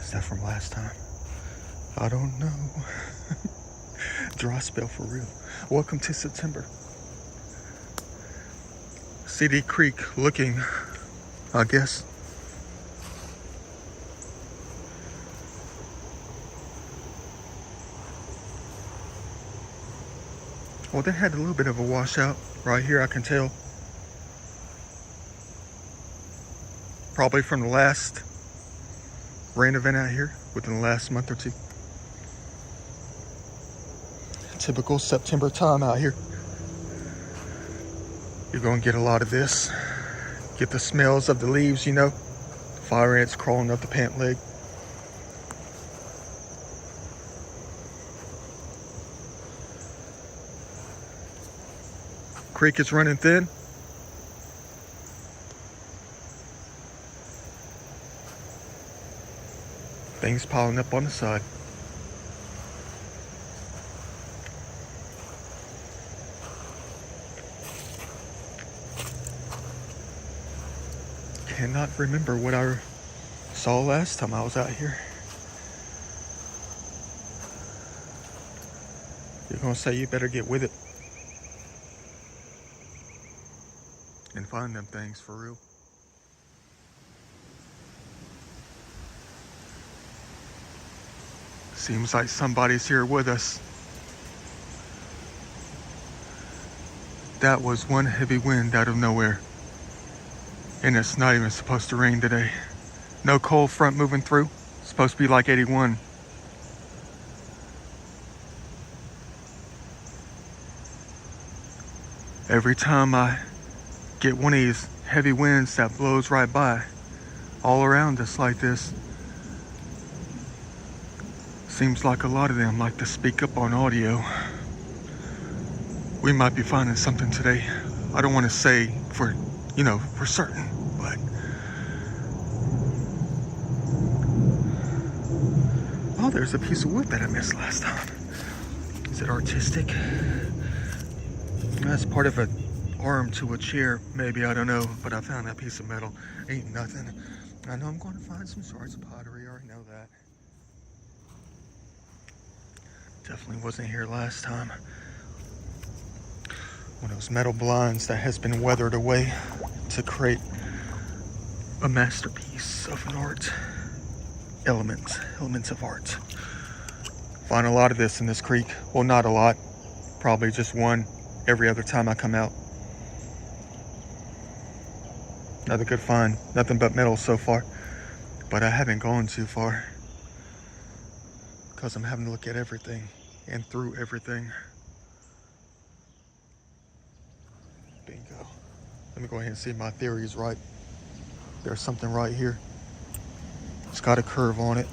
Is that from last time? I don't know. Dry spell for real. Welcome to September. CD Creek looking, I guess. Well, they had a little bit of a washout right here, I can tell. Probably from the last rain event out here within the last month or two. Typical September time out here. You're gonna get a lot of this. Get the smells of the leaves, you know. Fire ants crawling up the pant leg. Creek is running thin. Things piling up on the side. Cannot remember what I saw last time I was out here. You're gonna say you better get with it and find them things for real. Seems like somebody's here with us. That was one heavy wind out of nowhere. And it's not even supposed to rain today. No cold front moving through. It's supposed to be like 81. Every time I get one of these heavy winds that blows right by, all around us like this, seems like a lot of them like to speak up on audio. We might be finding something today. I don't want to say for certain, but oh, there's a piece of wood that I missed last time. Is it artistic? That's part of an arm to a chair, maybe, I don't know, but I found that piece of metal. Ain't nothing. I know I'm going to find some shards of pottery, I already know that. Definitely wasn't here last time. One of those metal blinds that has been weathered away to create a masterpiece of an art. Elements of art. Find a lot of this in this creek. Well, not a lot. Probably just one every other time I come out. Another good find. Nothing but metal so far. But I haven't gone too far, because I'm having to look at everything and through everything. Bingo. Let me go ahead and see if my theory is right. There's something right here. It's got a curve on it.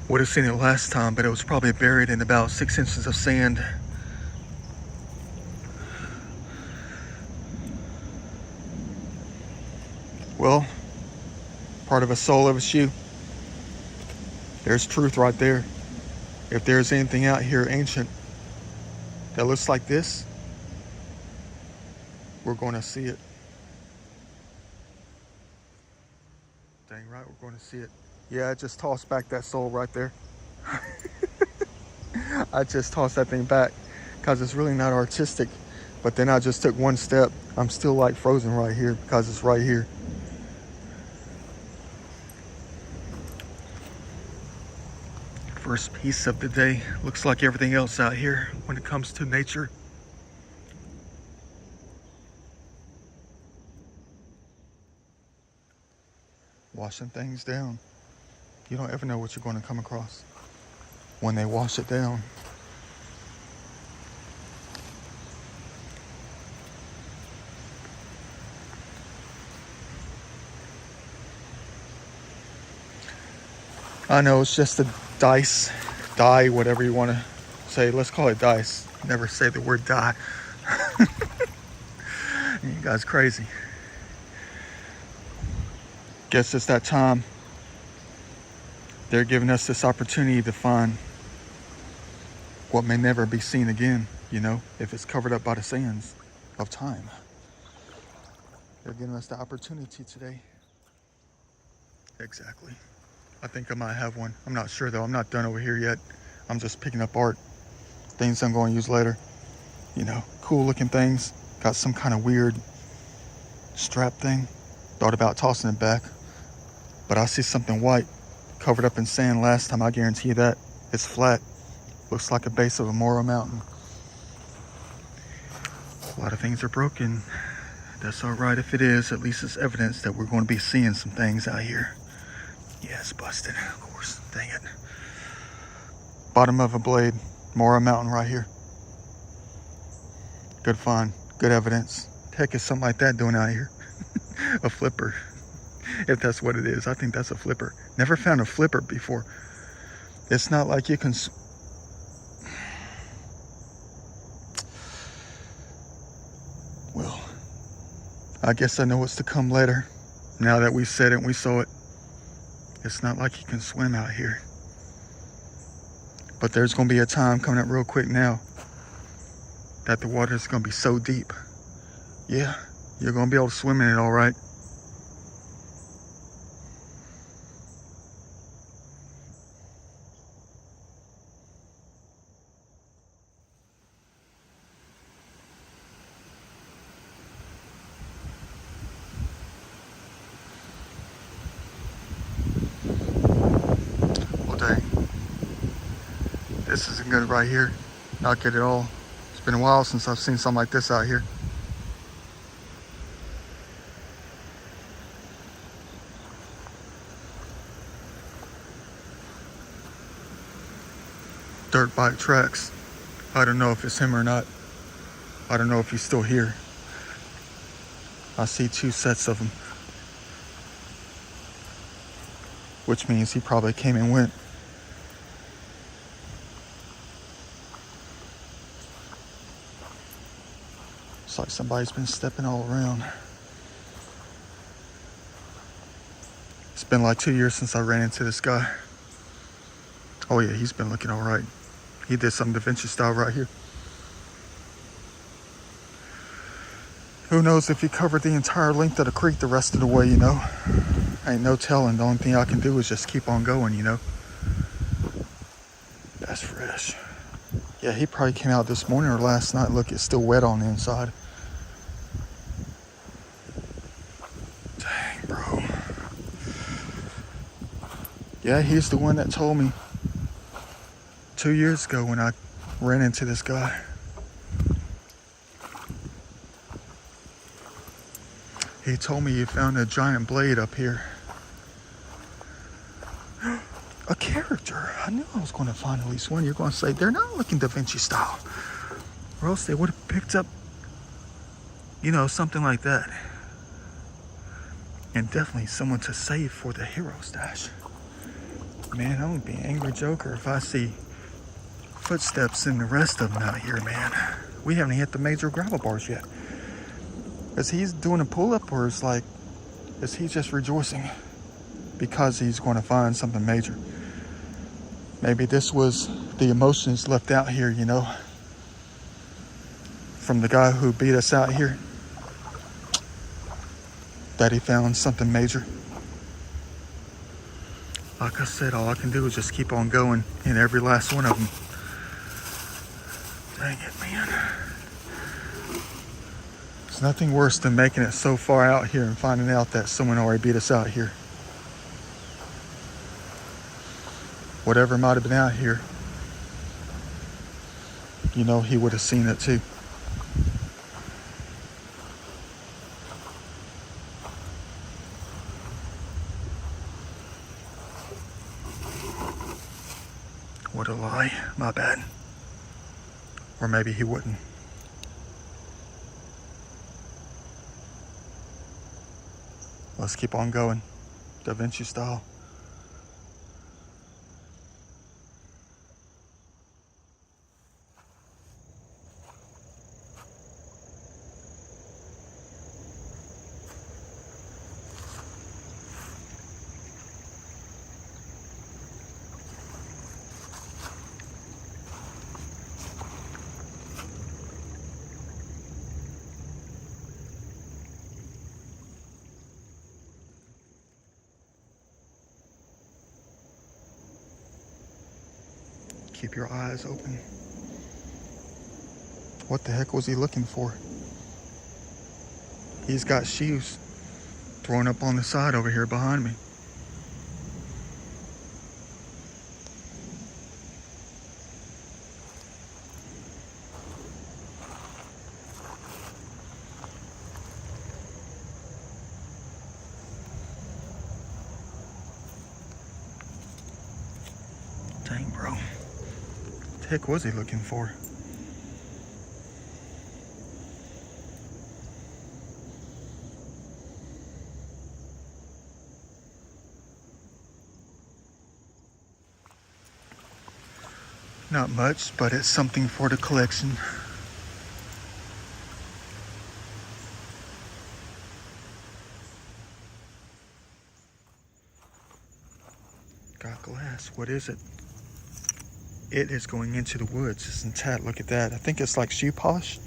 Would have seen it last time, but it was probably buried in about 6 inches of sand. Well, part of a sole of a shoe. There's truth right there. If there's anything out here ancient that looks like this, we're going to see it. Dang right, we're going to see it. Yeah, I just tossed back that sole right there. I just tossed that thing back because it's really not artistic. But then I just took one step. I'm still like frozen right here because it's right here. First piece of the day. Looks like everything else out here when it comes to nature. Washing things down. You don't ever know what you're going to come across when they wash it down. I know it's just a dye, whatever you want to say. Let's call it dice. Never say the word dye. You guys crazy. Guess it's that time. They're giving us this opportunity to find what may never be seen again, if it's covered up by the sands of time. They're giving us the opportunity today. Exactly. I think I might have one. I'm not sure though. I'm not done over here yet. I'm just picking up art. Things I'm going to use later. You know, cool looking things. Got some kind of weird strap thing. Thought about tossing it back. But I see something white covered up in sand last time. I guarantee you that. It's flat. Looks like a base of a Moro mountain. A lot of things are broken. That's all right if it is. At least it's evidence that we're going to be seeing some things out here. Yeah, it's busted, of course. Dang it. Bottom of a blade. Moro mountain right here. Good find. Good evidence. Heck is something like that doing out here? A flipper. If that's what it is. I think that's a flipper. Never found a flipper before. It's not like you can... Well, I guess I know what's to come later. Now that we said it and we saw it. It's not like you can swim out here. But there's going to be a time coming up real quick now that the water is going to be so deep. Yeah, you're going to be able to swim in it all right. Well, dang. This isn't good right here. Not good at all. It's been a while since I've seen something like this out here. Dirt bike tracks. I don't know if it's him or not. I don't know if he's still here. I see 2 sets of them. Which means he probably came and went. It's like somebody's been stepping all around. It's been like 2 years since I ran into this guy. Oh yeah, he's been looking all right. He did some Da Vinci style right here. Who knows if he covered the entire length of the creek the rest of the way, you know? Ain't no telling. The only thing I can do is just keep on going, you know? That's fresh. Yeah, he probably came out this morning or last night. Look, it's still wet on the inside. Dang, bro. Yeah, he's the one that told me 2 years ago when I ran into this guy. He told me he found a giant blade up here. A character. I knew I was going to find at least one. You're going to say, they're not looking Da Vinci style. Or else they would have picked up, you know, something like that. And definitely someone to save for the hero stash. Man, I'm going to be an angry joker if I see footsteps in the rest of them out here, man. We haven't hit the major gravel bars yet. Is he doing a pull-up, or is he just rejoicing because he's going to find something major? Maybe this was the emotions left out here, you know, from the guy who beat us out here, that he found something major. Like I said, all I can do is just keep on going in every last one of them. Dang it, man. There's nothing worse than making it so far out here and finding out that someone already beat us out here. Whatever might have been out here, you know, he would have seen it too. What a lie. My bad. Or maybe he wouldn't. Let's keep on going. Da Vinci style. Keep your eyes open. What the heck was he looking for? He's got sheaves thrown up on the side over here behind me. Dang, bro. What the heck was he looking for? Not much, but it's something for the collection. Got glass. What is it? It is going into the woods. It's intact. Look at that. I think it's like shoe polish.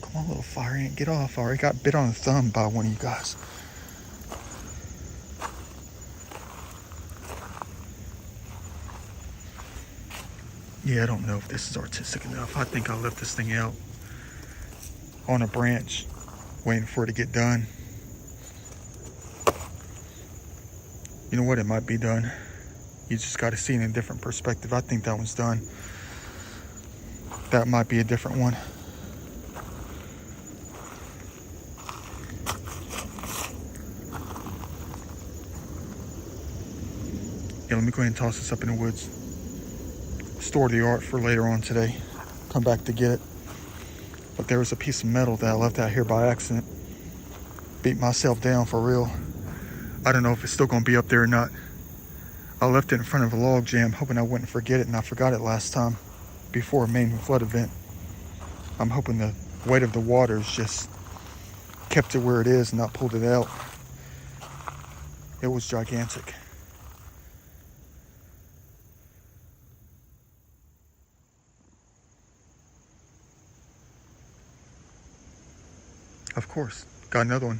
Come on, little fire ant. Get off. I already got bit on the thumb by one of you guys. Yeah, I don't know if this is artistic enough. I think I left this thing out on a branch, waiting for it to get done. You know what? It might be done. You just got to see it in a different perspective. I think that one's done. That might be a different one. Yeah, let me go ahead and toss this up in the woods. Store the art for later on today. Come back to get it. But there was a piece of metal that I left out here by accident. Beat myself down for real. I don't know if it's still going to be up there or not. I left it in front of a log jam, hoping I wouldn't forget it, and I forgot it last time before a main flood event. I'm hoping the weight of the waters just kept it where it is and not pulled it out. It was gigantic. Of course, got another one.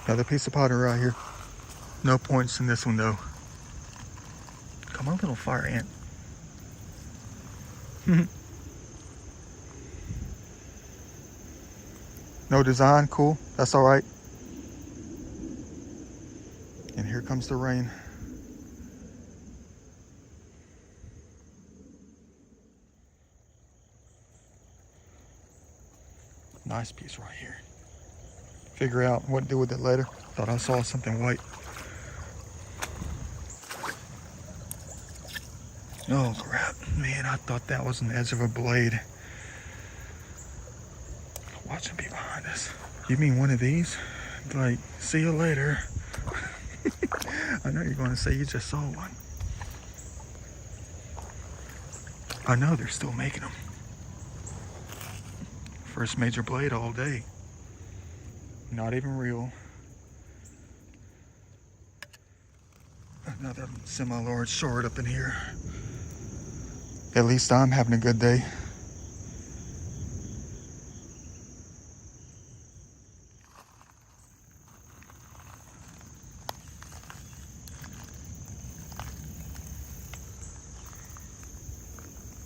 Another piece of pottery right here. No points in this one though. Come on, little fire ant. No design, cool. That's all right. And here comes the rain. Nice piece right here. Figure out what to do with it later. Thought I saw something white. Oh crap, man, I thought that was an edge of a blade. Watch him be behind us. You mean one of these? Like, see you later. I know you're going to say you just saw one. I know they're still making them. First major blade all day. Not even real. Another semi-large shard up in here. At least I'm having a good day.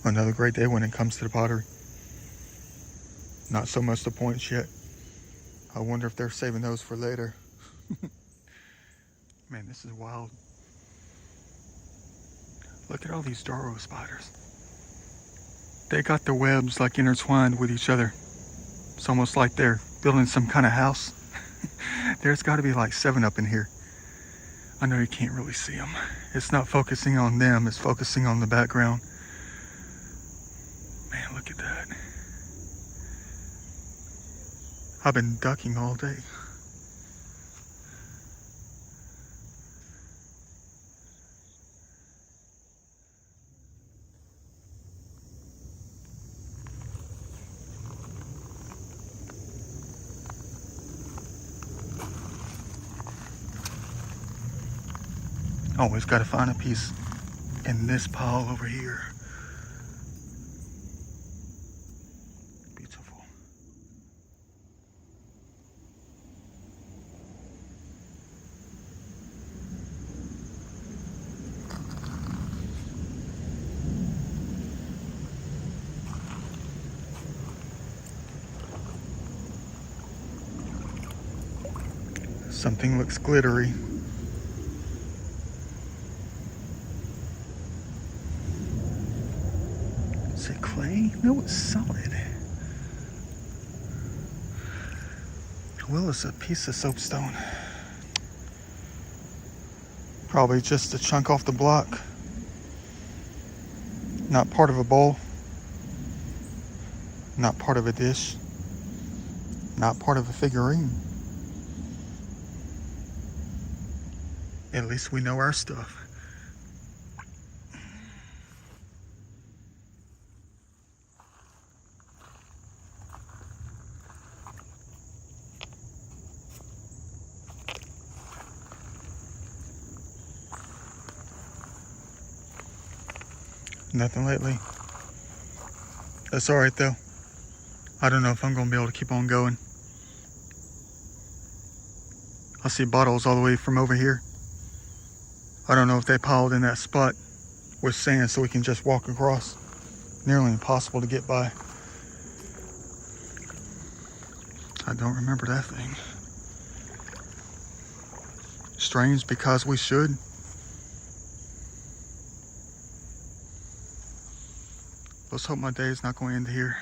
Another great day when it comes to the pottery. Not so much the points yet. I wonder if they're saving those for later. Man, this is wild. Look at all these Doro spiders. They got their webs like intertwined with each other. It's almost like they're building some kind of house. There's got to be like 7 up in here. I know you can't really see them. It's not focusing on them, it's focusing on the background. Man, look at that. I've been ducking all day. Always got to find a piece in this pile over here. Beautiful. Something looks glittery. Is it clay? No, it's solid. Well, it's a piece of soapstone. Probably just a chunk off the block. Not part of a bowl. Not part of a dish. Not part of a figurine. At least we know our stuff. Nothing lately. That's alright though. I don't know if I'm gonna be able to keep on going. I see bottles all the way from over here. I don't know if they piled in that spot with sand so we can just walk across. Nearly impossible to get by. I don't remember that thing. Strange because we should. Let's hope my day is not going to end here.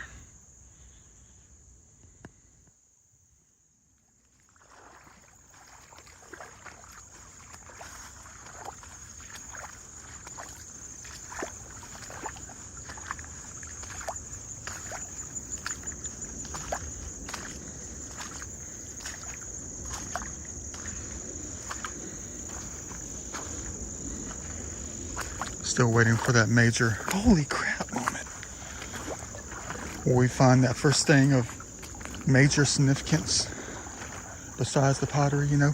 Still waiting for that major, holy crap moment, where we find that first thing of major significance besides the pottery, you know.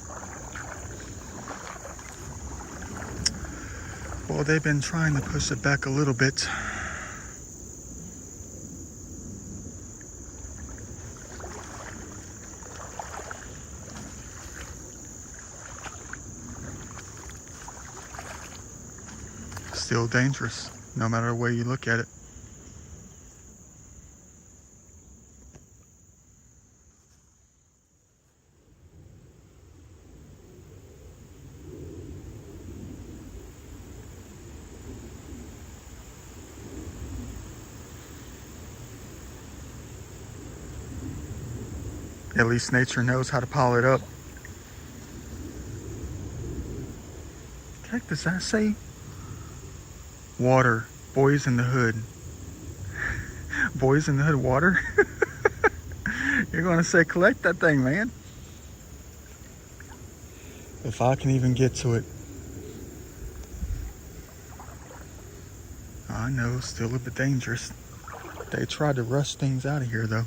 Well, they've been trying to push it back a little bit. Still dangerous, no matter the way you look at it. At least nature knows how to pile it up. What the heck does that say? Water, boys in the hood. Boys in the hood water? You're gonna say collect that thing, man. If I can even get to it. I know, still a bit dangerous. They tried to rush things out of here though.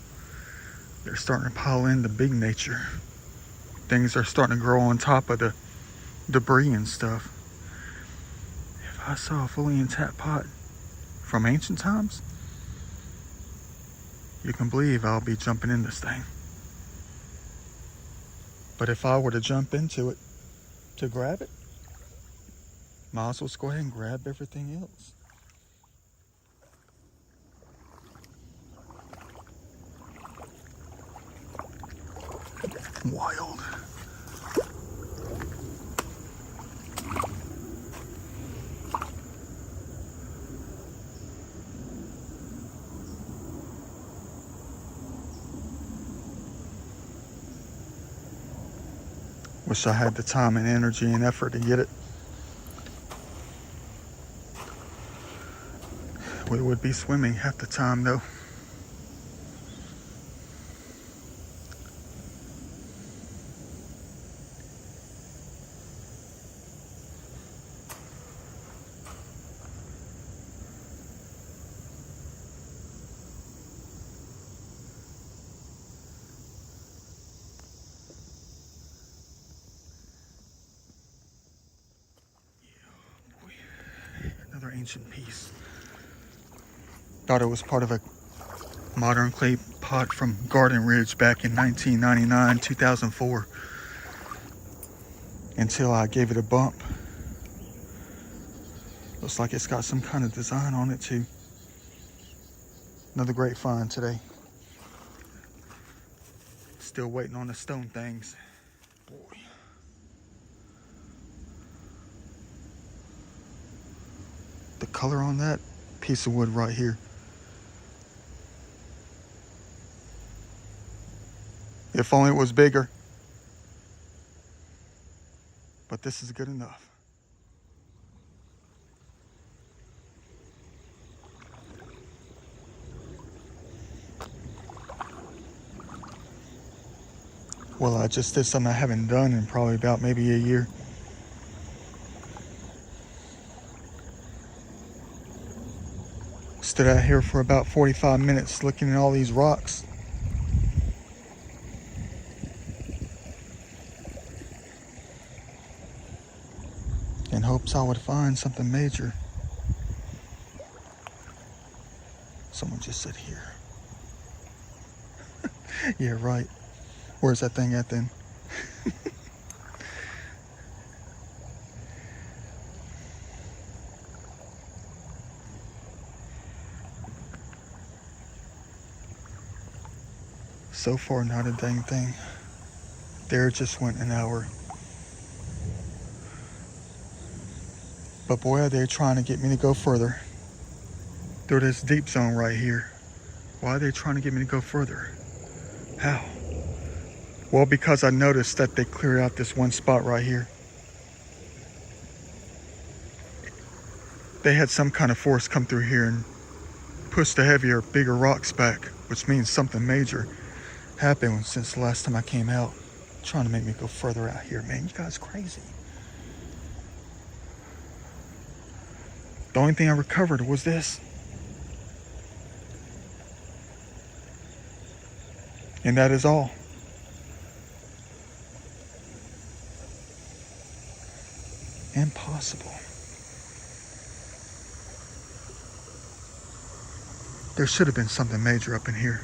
They're starting to pile in the big nature. Things are starting to grow on top of the debris and stuff. If I saw a fully intact pot from ancient times, you can believe I'll be jumping in this thing. But if I were to jump into it to grab it, might as well go ahead and grab everything else. Wild. Wish I had the time and energy and effort to get it. We would be swimming half the time though. Another ancient piece. Thought it was part of a modern clay pot from Garden Ridge back in 1999, 2004. Until I gave it a bump. Looks like it's got some kind of design on it too. Another great find today. Still waiting on the stone things. Boy. color on that piece of wood right here. If only it was bigger. But this is good enough. Well, I just did something I haven't done in probably about maybe a year. Stood out here for about 45 minutes looking at all these rocks. In hopes I would find something major. Someone just said here. Yeah, right. Where's that thing at then? So far, not a dang thing. There just went an hour. But boy, are they trying to get me to go further. Through this deep zone right here. Why are they trying to get me to go further? How? Well, because I noticed that they cleared out this one spot right here. They had some kind of force come through here and push the heavier, bigger rocks back, which means something major happened since the last time I came out. Trying to make me go further out here, man. You guys crazy. The only thing I recovered was this. And that is all. Impossible. There should have been something major up in here.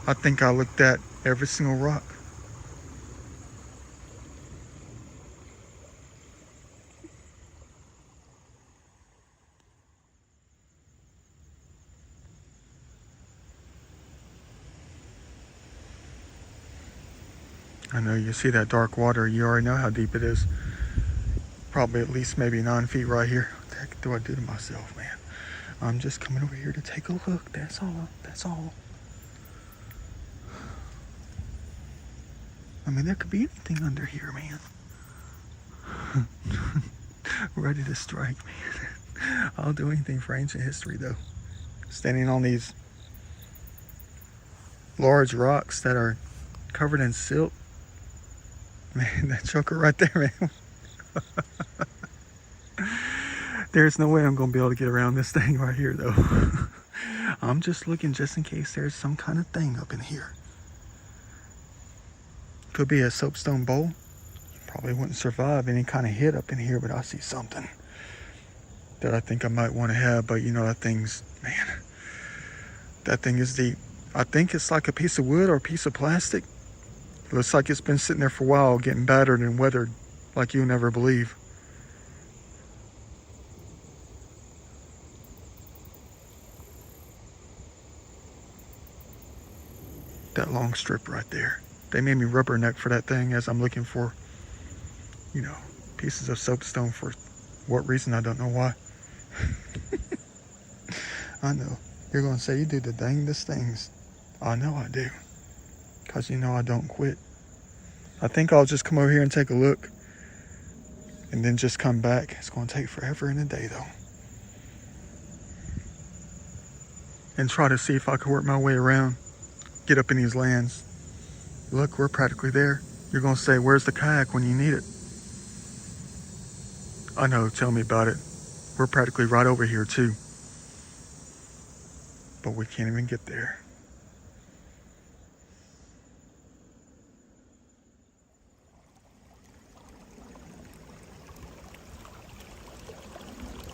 I think I looked at every single rock. I know you see that dark water, you already know how deep it is. Probably at least maybe 9 feet right here. What the heck do I do to myself, man? I'm just coming over here to take a look, that's all, that's all. I mean, there could be anything under here, man. Ready to strike, man. I'll do anything for ancient history, though. Standing on these large rocks that are covered in silt. Man, that choker right there, man. There's no way I'm going to be able to get around this thing right here, though. I'm just looking just in case there's some kind of thing up in here. Could be a soapstone bowl. Probably wouldn't survive any kind of hit up in here, but I see something that I think I might want to have. But you know, that thing's, man, that thing is deep. I think it's like a piece of wood or a piece of plastic. It looks like it's been sitting there for a while, getting battered and weathered like you'll never believe. That long strip right there. They made me rubberneck for that thing as I'm looking for, you know, pieces of soapstone for what reason, I don't know why. I know. You're going to say you do the dangest things. I know I do. Because you know I don't quit. I think I'll just come over here and take a look. And then just come back. It's going to take forever and a day, though. And try to see if I can work my way around. Get up in these lands. Look, we're practically there. You're going to say, where's the kayak when you need it? I know, tell me about it. We're practically right over here too. But we can't even get there.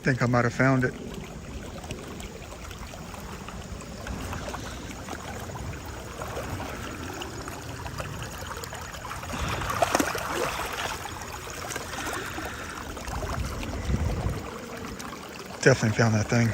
Think I might have found it. Definitely found that thing.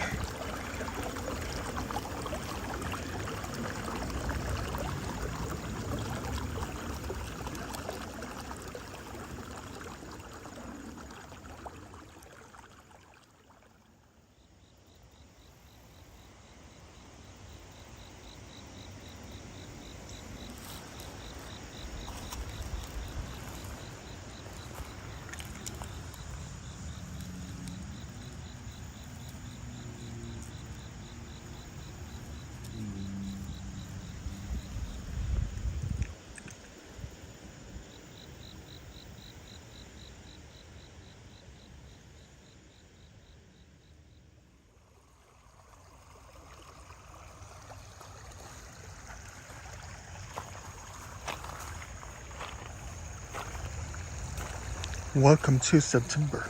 Welcome to September.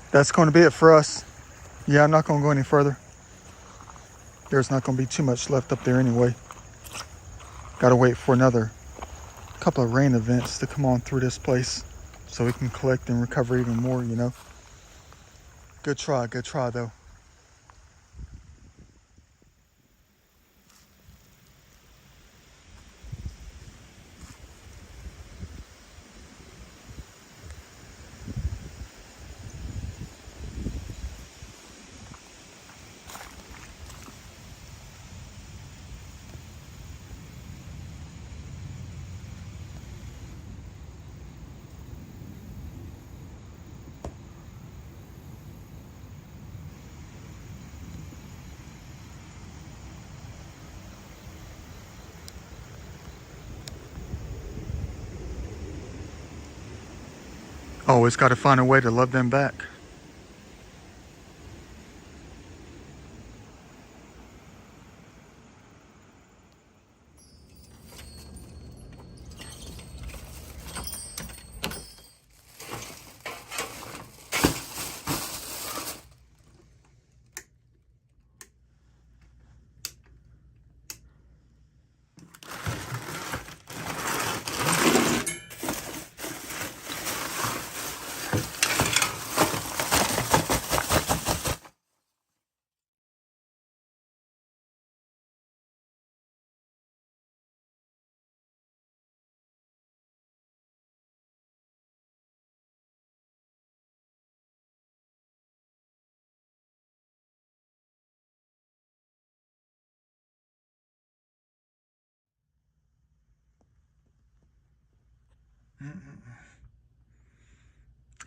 That's going to be it for us. Yeah, I'm not going to go any further. There's not going to be too much left up there anyway. Got to wait for another couple of rain events to come on through this place so we can collect and recover even more, you know. Good try though. Always got to find a way to love them back.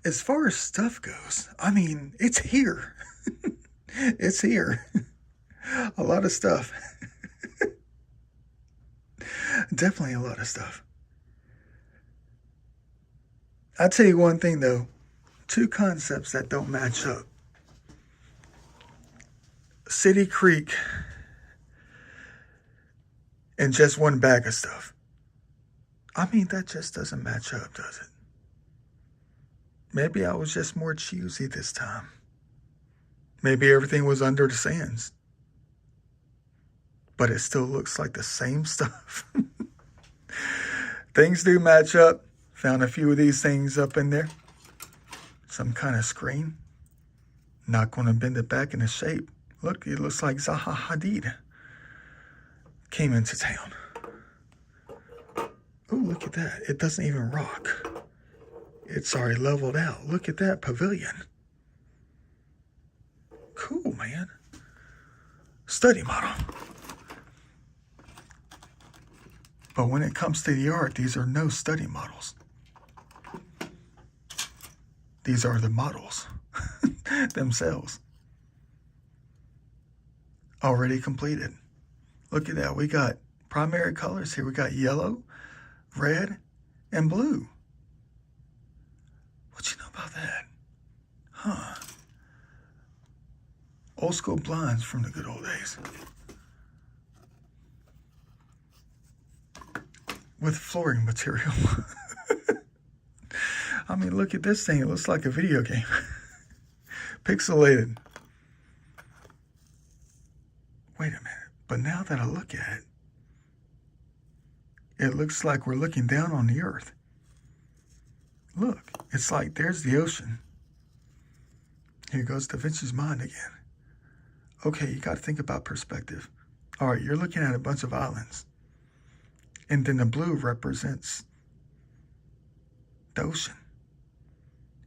As far as stuff goes, I mean, it's here. It's here. A lot of stuff. Definitely a lot of stuff. I'll tell you one thing though, two concepts that don't match up. City Creek and just one bag of stuff. I mean, that just doesn't match up, does it? Maybe I was just more choosy this time. Maybe everything was under the sands. But it still looks like the same stuff. Things do match up. Found a few of these things up in there. Some kind of screen. Not going to bend it back into shape. Look, it looks like Zaha Hadid came into town. Oh, look at that. It doesn't even rock. It's already leveled out. Look at that pavilion. Cool, man. Study model. But when it comes to the art, these are no study models. These are the models themselves. Already completed. Look at that. We got primary colors here. We got yellow, red, and blue. What you know about that? Huh. Old school blinds from the good old days. With flooring material. I mean, look at this thing. It looks like a video game. Pixelated. Wait a minute. But now that I look at it, it looks like we're looking down on the earth. Look, it's like there's the ocean. Here goes Da Vinci's mind again. Okay, you got to think about perspective. All right, you're looking at a bunch of islands. And then the blue represents the ocean.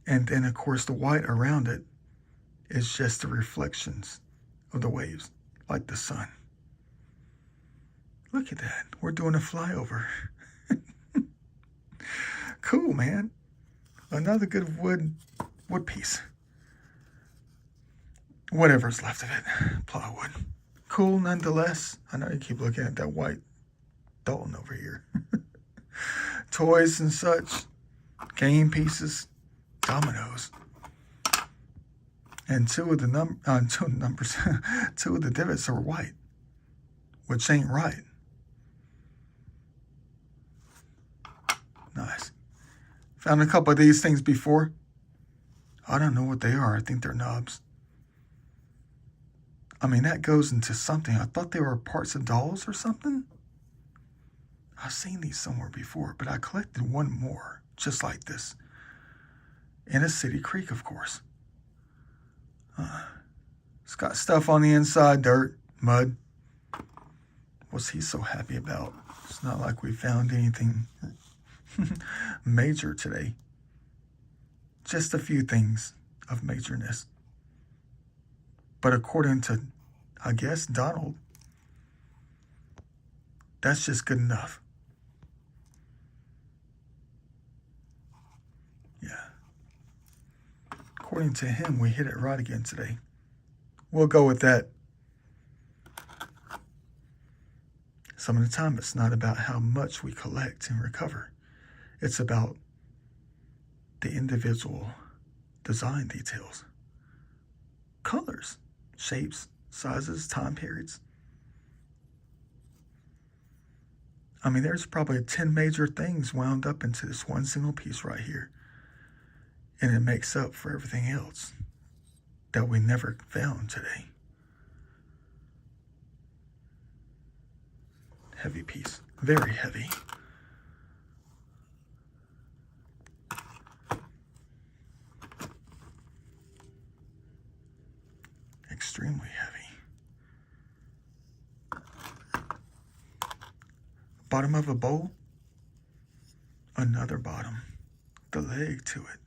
And then, of course, the white around it is just the reflections of the waves, like the sun. Look at that. We're doing a flyover. Cool, man. Another good wood piece. Whatever's left of it. Plywood. Cool nonetheless. I know you keep looking at that white Dalton over here. Toys and such. Game pieces. Dominoes. And two of the divots are white. Which ain't right. Nice. Found a couple of these things before. I don't know what they are. I think they're nubs. I mean, that goes into something. I thought they were parts of dolls or something. I've seen these somewhere before, but I collected one more just like this. In a city creek, of course. It's got stuff on the inside, dirt, mud. What's he so happy about? It's not like we found anything major today. Just a few things of majorness. But according to, I guess, Donald, that's just good enough. Yeah. According to him, we hit it right again today. We'll go with that. Some of the time, it's not about how much we collect and recover. It's about the individual design details. Colors, shapes, sizes, time periods. I mean, there's probably 10 major things wound up into this one single piece right here. And it makes up for everything else that we never found today. Heavy piece, very heavy. Extremely heavy. Bottom of a bowl, another bottom, the leg to it.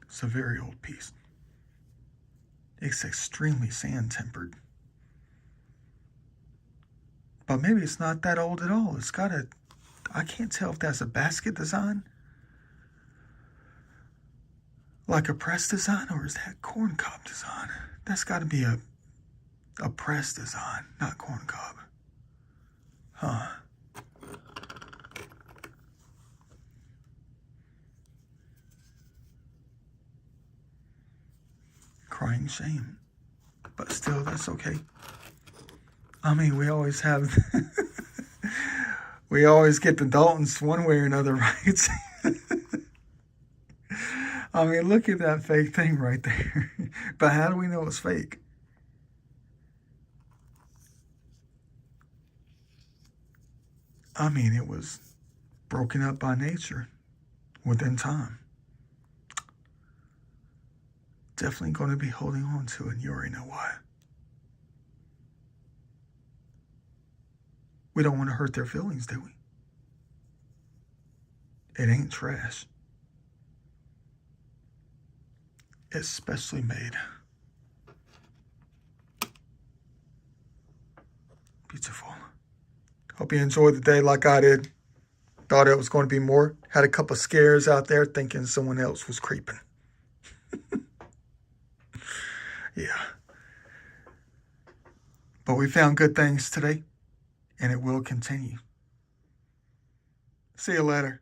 It's a very old piece. It's extremely sand tempered. But maybe it's not that old at all. It's got I can't tell if that's a basket design, like a press design, or is that corn cob design? That's got to be a press design, not corn cob. Huh. Crying shame. But still, that's okay. I mean, we always have... we always get the Daltons one way or another, right? I mean, look at that fake thing right there. But how do we know it's fake? I mean, it was broken up by nature within time. Definitely going to be holding on to it, and you already know why. We don't want to hurt their feelings, do we? It ain't trash. It's specially made. Beautiful. Hope you enjoyed the day like I did. Thought it was going to be more. Had a couple scares out there thinking someone else was creeping. Yeah. But we found good things today, and it will continue. See you later.